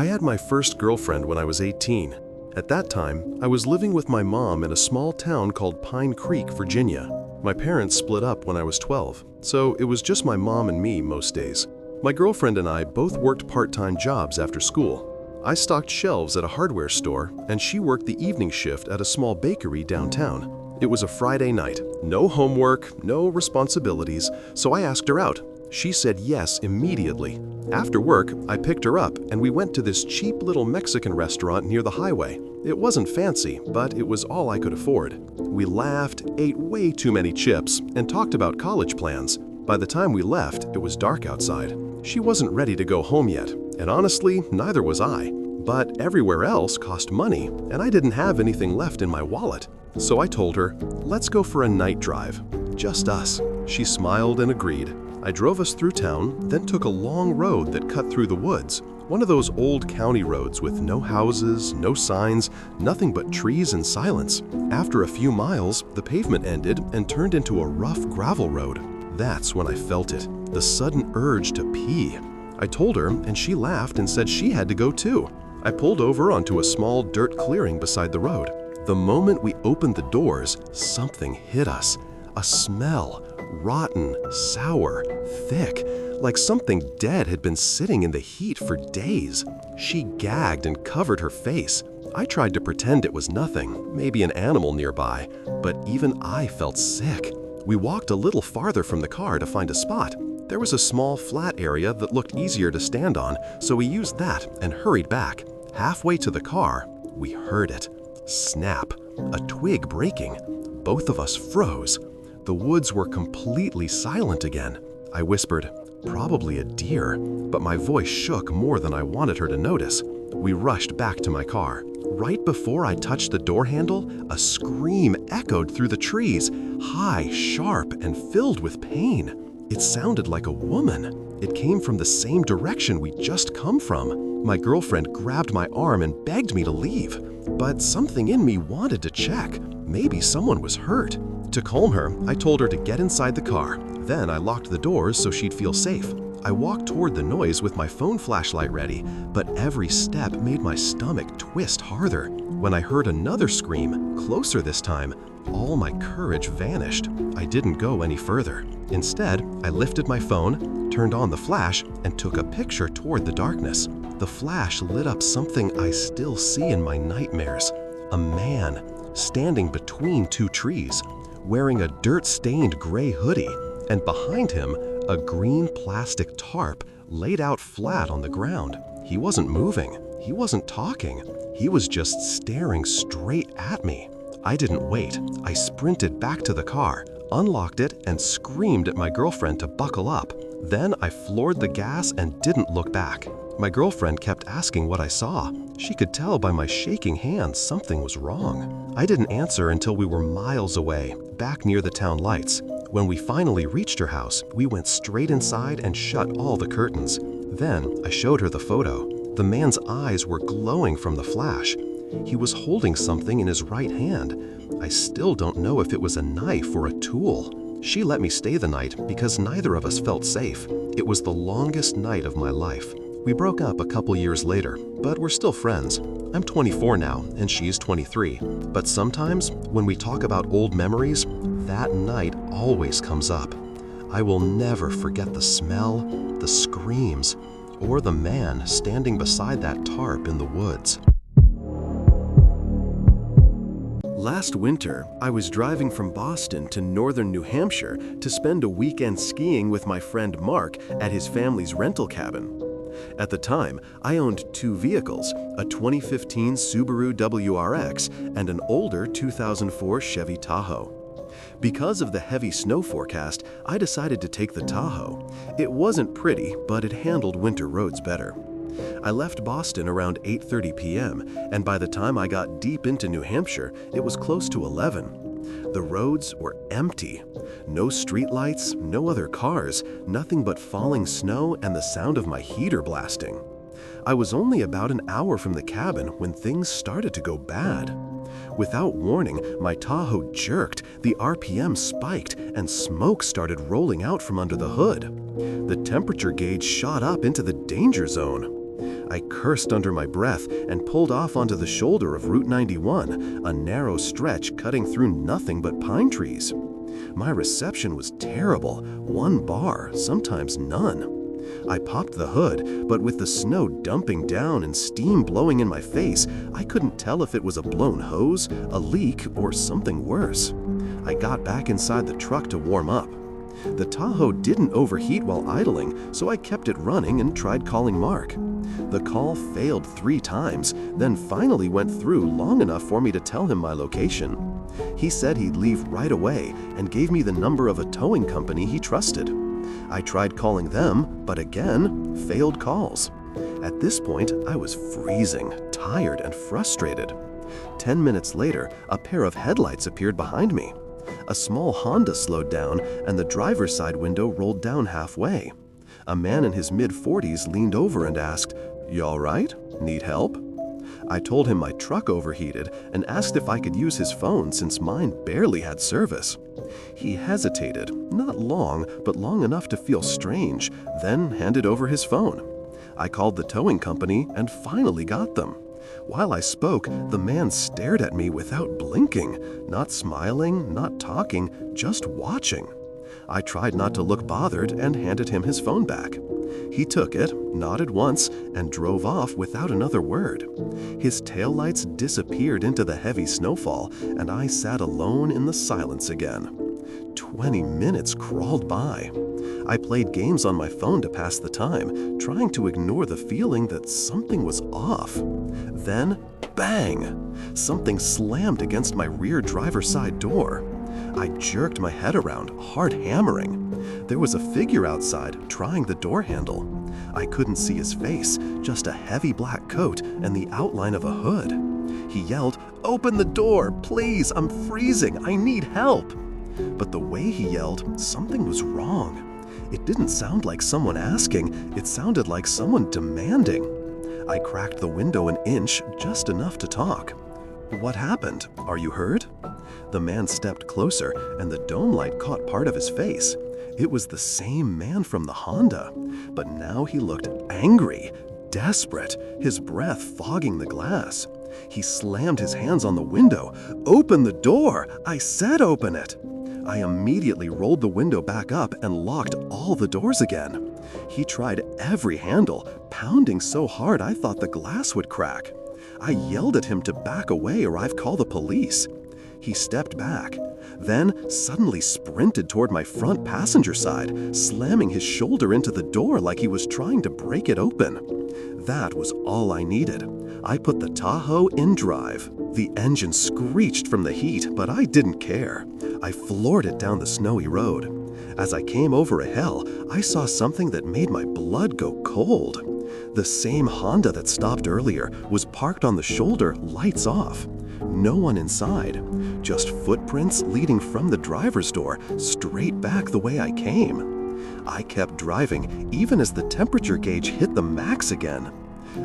I had my first girlfriend when I was 18. At that time, I was living with my mom in a small town called Pine Creek, Virginia. My parents split up when I was 12, so it was just my mom and me most days. My girlfriend and I both worked part-time jobs after school. I stocked shelves at a hardware store, and she worked the evening shift at a small bakery downtown. It was a Friday night, no homework, no responsibilities, so I asked her out. She said yes immediately. After work, I picked her up and we went to this cheap little Mexican restaurant near the highway. It wasn't fancy, but it was all I could afford. We laughed, ate way too many chips, and talked about college plans. By the time we left, it was dark outside. She wasn't ready to go home yet, and honestly, neither was I. But everywhere else cost money, and I didn't have anything left in my wallet. So I told her, let's go for a night drive. Just us. She smiled and agreed. I drove us through town, then took a long road that cut through the woods. One of those old county roads with no houses, no signs, nothing but trees and silence. After a few miles, the pavement ended and turned into a rough gravel road. That's when I felt it, the sudden urge to pee. I told her, and she laughed and said she had to go too. I pulled over onto a small dirt clearing beside the road. The moment we opened the doors, something hit us. A smell. Rotten, sour, thick, like something dead had been sitting in the heat for days. She gagged and covered her face. I tried to pretend it was nothing, maybe an animal nearby, but even I felt sick. We walked a little farther from the car to find a spot. There was a small flat area that looked easier to stand on, so we used that and hurried back. Halfway to the car, we heard it. Snap, a twig breaking. Both of us froze. The woods were completely silent again. I whispered, probably a deer, but my voice shook more than I wanted her to notice. We rushed back to my car. Right before I touched the door handle, a scream echoed through the trees, high, sharp, and filled with pain. It sounded like a woman. It came from the same direction we'd just come from. My girlfriend grabbed my arm and begged me to leave, but something in me wanted to check. Maybe someone was hurt. To calm her, I told her to get inside the car. Then I locked the doors so she'd feel safe. I walked toward the noise with my phone flashlight ready, but every step made my stomach twist harder. When I heard another scream, closer this time, all my courage vanished. I didn't go any further. Instead, I lifted my phone, turned on the flash, and took a picture toward the darkness. The flash lit up something I still see in my nightmares. A man standing between two trees, wearing a dirt-stained gray hoodie, and behind him, a green plastic tarp laid out flat on the ground. He wasn't moving. He wasn't talking. He was just staring straight at me. I didn't wait. I sprinted back to the car, unlocked it, and screamed at my girlfriend to buckle up. Then I floored the gas and didn't look back. My girlfriend kept asking what I saw. She could tell by my shaking hands something was wrong. I didn't answer until we were miles away, back near the town lights. When we finally reached her house, we went straight inside and shut all the curtains. Then I showed her the photo. The man's eyes were glowing from the flash. He was holding something in his right hand. I still don't know if it was a knife or a tool. She let me stay the night because neither of us felt safe. It was the longest night of my life. We broke up a couple years later, but we're still friends. I'm 24 now, and she's 23. But sometimes, when we talk about old memories, that night always comes up. I will never forget the smell, the screams, or the man standing beside that tarp in the woods. Last winter, I was driving from Boston to northern New Hampshire to spend a weekend skiing with my friend Mark at his family's rental cabin. At the time, I owned two vehicles, a 2015 Subaru WRX and an older 2004 Chevy Tahoe. Because of the heavy snow forecast, I decided to take the Tahoe. It wasn't pretty, but it handled winter roads better. I left Boston around 8:30 p.m., and by the time I got deep into New Hampshire, it was close to 11. The roads were empty. No streetlights, no other cars, nothing but falling snow and the sound of my heater blasting. I was only about an hour from the cabin when things started to go bad. Without warning, my Tahoe jerked, the RPM spiked, and smoke started rolling out from under the hood. The temperature gauge shot up into the danger zone. I cursed under my breath and pulled off onto the shoulder of Route 91, a narrow stretch cutting through nothing but pine trees. My reception was terrible, 1 bar, sometimes none. I popped the hood, but with the snow dumping down and steam blowing in my face, I couldn't tell if it was a blown hose, a leak, or something worse. I got back inside the truck to warm up. The Tahoe didn't overheat while idling, so I kept it running and tried calling Mark. The call failed 3 times, then finally went through long enough for me to tell him my location. He said he'd leave right away and gave me the number of a towing company he trusted. I tried calling them, but again, failed calls. At this point, I was freezing, tired, and frustrated. 10 minutes later, a pair of headlights appeared behind me. A small Honda slowed down, and the driver's side window rolled down halfway. A man in his mid-40s leaned over and asked, "You all right? Need help?" I told him my truck overheated and asked if I could use his phone since mine barely had service. He hesitated, not long, but long enough to feel strange, then handed over his phone. I called the towing company and finally got them. While I spoke, the man stared at me without blinking, not smiling, not talking, just watching. I tried not to look bothered and handed him his phone back. He took it, nodded once, and drove off without another word. His taillights disappeared into the heavy snowfall, and I sat alone in the silence again. 20 minutes crawled by. I played games on my phone to pass the time, trying to ignore the feeling that something was off. Then, bang! Something slammed against my rear driver's side door. I jerked my head around, hard hammering. There was a figure outside, trying the door handle. I couldn't see his face, just a heavy black coat and the outline of a hood. He yelled, "Open the door, please, I'm freezing, I need help." But the way he yelled, something was wrong. It didn't sound like someone asking, it sounded like someone demanding. I cracked the window an inch, just enough to talk. "What happened? Are you hurt?" The man stepped closer, and the dome light caught part of his face. It was the same man from the Honda, but now he looked angry, desperate, his breath fogging the glass. He slammed his hands on the window. "Open the door! I said open it!" I immediately rolled the window back up and locked all the doors again. He tried every handle, pounding so hard I thought the glass would crack. I yelled at him to back away or I'd call the police. He stepped back, then suddenly sprinted toward my front passenger side, slamming his shoulder into the door like he was trying to break it open. That was all I needed. I put the Tahoe in drive. The engine screeched from the heat, but I didn't care. I floored it down the snowy road. As I came over a hill, I saw something that made my blood go cold. The same Honda that stopped earlier was parked on the shoulder, lights off. No one inside, just footprints leading from the driver's door straight back the way I came. I kept driving even as the temperature gauge hit the max again.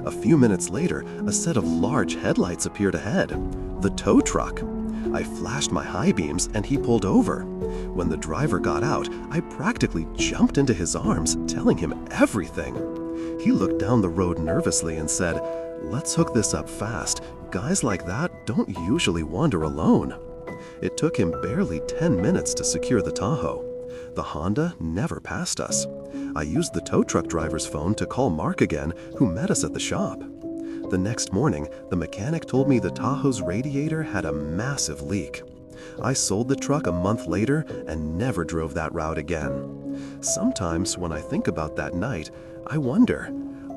A few minutes later, a set of large headlights appeared ahead. The tow truck. I flashed my high beams and he pulled over. When the driver got out, I practically jumped into his arms, telling him everything. He looked down the road nervously and said, "Let's hook this up fast. Guys like that don't usually wander alone." It took him barely 10 minutes to secure the Tahoe. The Honda never passed us. I used the tow truck driver's phone to call Mark again, who met us at the shop. The next morning, the mechanic told me the Tahoe's radiator had a massive leak. I sold the truck a month later and never drove that route again. Sometimes when I think about that night, I wonder,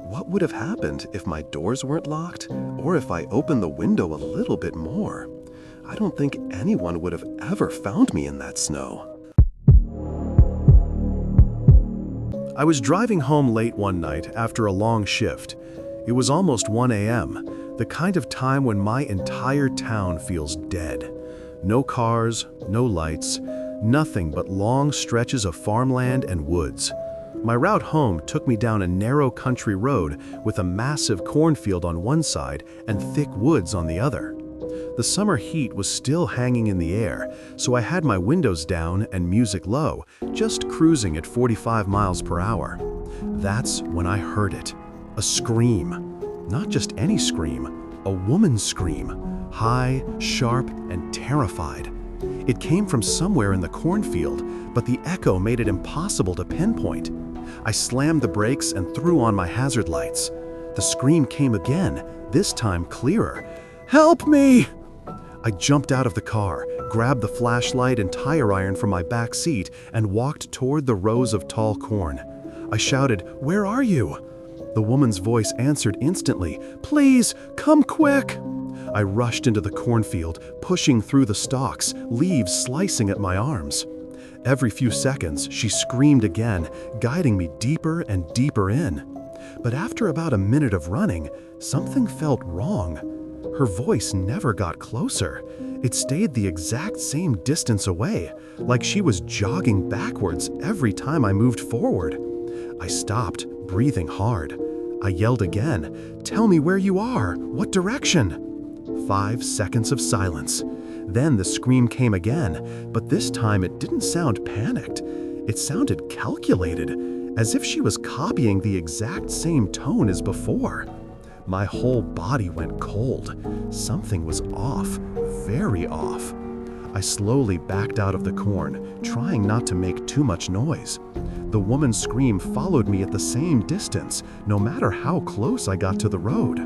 what would have happened if my doors weren't locked, or if I opened the window a little bit more? I don't think anyone would have ever found me in that snow. I was driving home late one night after a long shift. It was almost 1 a.m., the kind of time when my entire town feels dead. No cars, no lights, nothing but long stretches of farmland and woods. My route home took me down a narrow country road with a massive cornfield on one side and thick woods on the other. The summer heat was still hanging in the air, so I had my windows down and music low, just cruising at 45 miles per hour. That's when I heard it. A scream. Not just any scream, a woman's scream, high, sharp, and terrified. It came from somewhere in the cornfield, but the echo made it impossible to pinpoint. I slammed the brakes and threw on my hazard lights. The scream came again, this time clearer. "Help me!" I jumped out of the car, grabbed the flashlight and tire iron from my back seat, and walked toward the rows of tall corn. I shouted, "Where are you?" The woman's voice answered instantly, "Please, come quick!" I rushed into the cornfield, pushing through the stalks, leaves slicing at my arms. Every few seconds, she screamed again, guiding me deeper and deeper in. But after about a minute of running, something felt wrong. Her voice never got closer. It stayed the exact same distance away, like she was jogging backwards every time I moved forward. I stopped, breathing hard. I yelled again, "Tell me where you are. What direction?" 5 seconds of silence. Then the scream came again, but this time it didn't sound panicked. It sounded calculated, as if she was copying the exact same tone as before. My whole body went cold. Something was off, very off. I slowly backed out of the corn, trying not to make too much noise. The woman's scream followed me at the same distance, no matter how close I got to the road.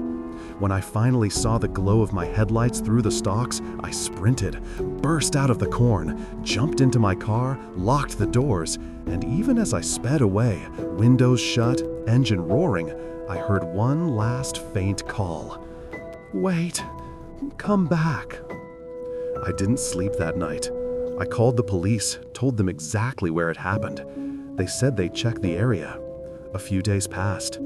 When I finally saw the glow of my headlights through the stalks, I sprinted, burst out of the corn, jumped into my car, locked the doors, and even as I sped away, windows shut, engine roaring, I heard one last faint call. "Wait, come back." I didn't sleep that night. I called the police, told them exactly where it happened. They said they'd check the area. A few days passed.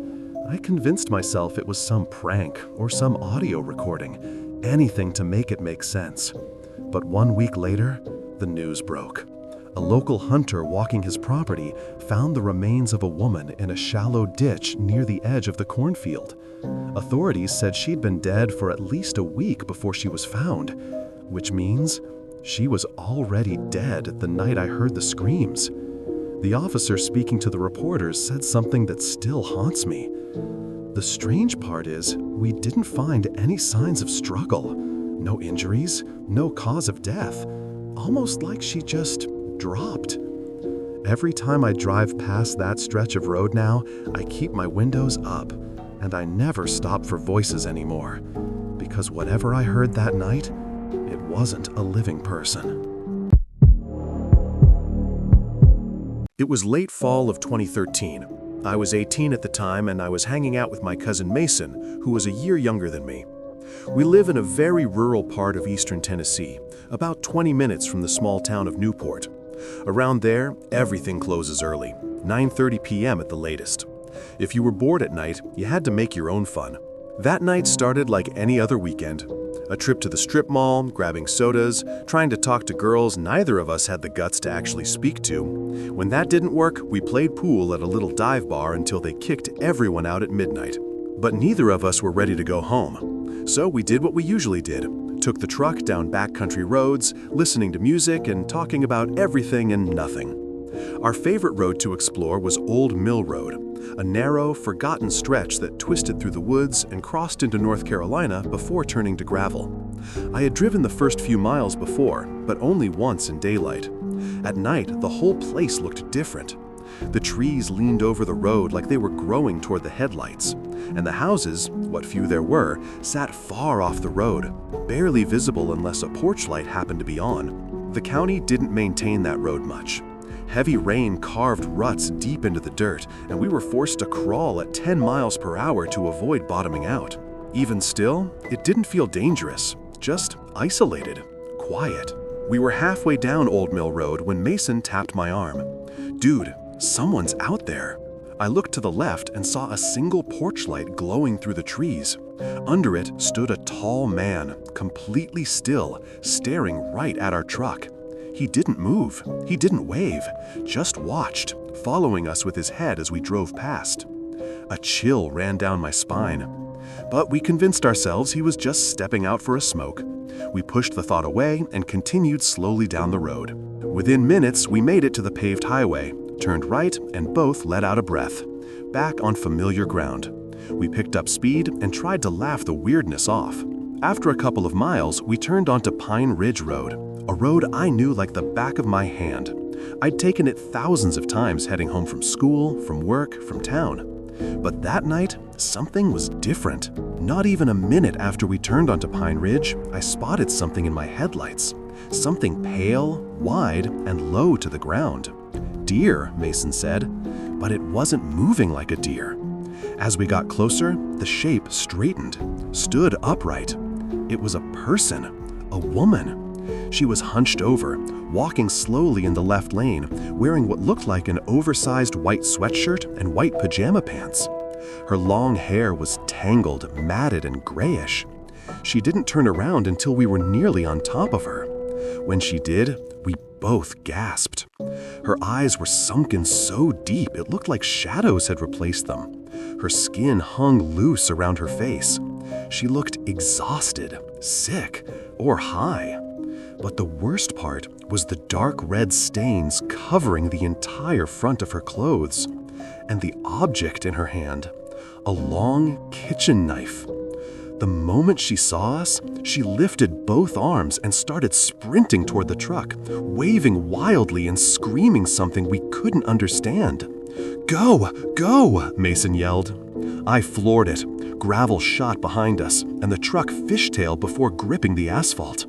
I convinced myself it was some prank or some audio recording, anything to make it make sense. But 1 week later, the news broke. A local hunter walking his property found the remains of a woman in a shallow ditch near the edge of the cornfield. Authorities said she'd been dead for at least a week before she was found, which means she was already dead the night I heard the screams. The officer speaking to the reporters said something that still haunts me. The strange part is, we didn't find any signs of struggle. No injuries, no cause of death. Almost like she just dropped. Every time I drive past that stretch of road now, I keep my windows up, and I never stop for voices anymore. Because whatever I heard that night, it wasn't a living person. It was late fall of 2013. I was 18 at the time, and I was hanging out with my cousin Mason, who was a year younger than me. We live in a very rural part of eastern Tennessee, about 20 minutes from the small town of Newport. Around there, everything closes early, 9:30 p.m. at the latest. If you were bored at night, you had to make your own fun. That night started like any other weekend. A trip to the strip mall, grabbing sodas, trying to talk to girls neither of us had the guts to actually speak to. When that didn't work, we played pool at a little dive bar until they kicked everyone out at midnight. But neither of us were ready to go home. So we did what we usually did. Took the truck down backcountry roads, listening to music and talking about everything and nothing. Our favorite road to explore was Old Mill Road, a narrow, forgotten stretch that twisted through the woods and crossed into North Carolina before turning to gravel. I had driven the first few miles before, but only once in daylight. At night, the whole place looked different. The trees leaned over the road like they were growing toward the headlights, and the houses, what few there were, sat far off the road, barely visible unless a porch light happened to be on. The county didn't maintain that road much. Heavy rain carved ruts deep into the dirt, and we were forced to crawl at 10 miles per hour to avoid bottoming out. Even still, it didn't feel dangerous, just isolated, quiet. We were halfway down Old Mill Road when Mason tapped my arm. "Dude, someone's out there." I looked to the left and saw a single porch light glowing through the trees. Under it stood a tall man, completely still, staring right at our truck. He didn't move, he didn't wave, just watched, following us with his head as we drove past. A chill ran down my spine. But we convinced ourselves he was just stepping out for a smoke. We pushed the thought away and continued slowly down the road. Within minutes, we made it to the paved highway, turned right, and both let out a breath. Back on familiar ground. We picked up speed and tried to laugh the weirdness off. After a couple of miles, we turned onto Pine Ridge Road, a road I knew like the back of my hand. I'd taken it thousands of times heading home from school, from work, from town. But that night, something was different. Not even a minute after we turned onto Pine Ridge, I spotted something in my headlights. Something pale, wide, and low to the ground. Deer, Mason said, but it wasn't moving like a deer. As we got closer, the shape straightened, stood upright. It was a person, a woman. She was hunched over, walking slowly in the left lane, wearing what looked like an oversized white sweatshirt and white pajama pants. Her long hair was tangled, matted, and grayish. She didn't turn around until we were nearly on top of her. When she did, we both gasped. Her eyes were sunken so deep it looked like shadows had replaced them. Her skin hung loose around her face. She looked exhausted, sick, or high. But the worst part was the dark red stains covering the entire front of her clothes, and the object in her hand, a long kitchen knife. The moment she saw us, she lifted both arms and started sprinting toward the truck, waving wildly and screaming something we couldn't understand. "Go! Go!" Mason yelled. I floored it. Gravel shot behind us, and the truck fishtailed before gripping the asphalt.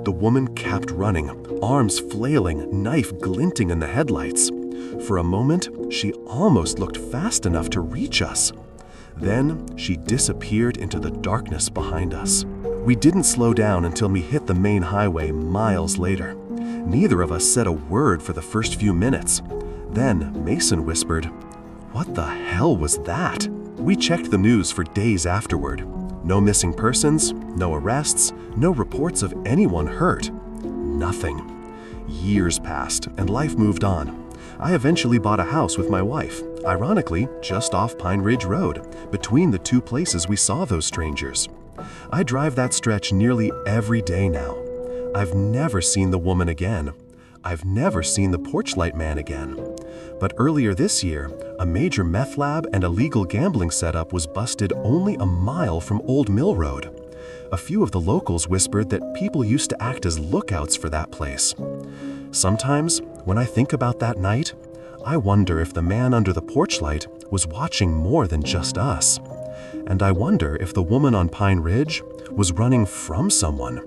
The woman kept running, arms flailing, knife glinting in the headlights. For a moment, she almost looked fast enough to reach us. Then she disappeared into the darkness behind us. We didn't slow down until we hit the main highway miles later. Neither of us said a word for the first few minutes. Then Mason whispered, "What the hell was that?" We checked the news for days afterward. No missing persons, no arrests, no reports of anyone hurt. Nothing. Years passed and life moved on. I eventually bought a house with my wife, ironically just off Pine Ridge Road, between the two places we saw those strangers. I drive that stretch nearly every day now. I've never seen the woman again. I've never seen the porch light man again. But earlier this year, a major meth lab and illegal gambling setup was busted only a mile from Old Mill Road. A few of the locals whispered that people used to act as lookouts for that place. Sometimes, when I think about that night, I wonder if the man under the porch light was watching more than just us. And I wonder if the woman on Pine Ridge was running from someone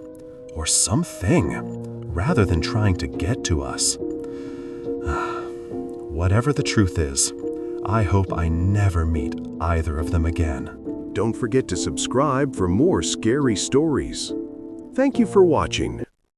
or something, rather than trying to get to us. Whatever the truth is, I hope I never meet either of them again. Don't forget to subscribe for more scary stories. Thank you for watching.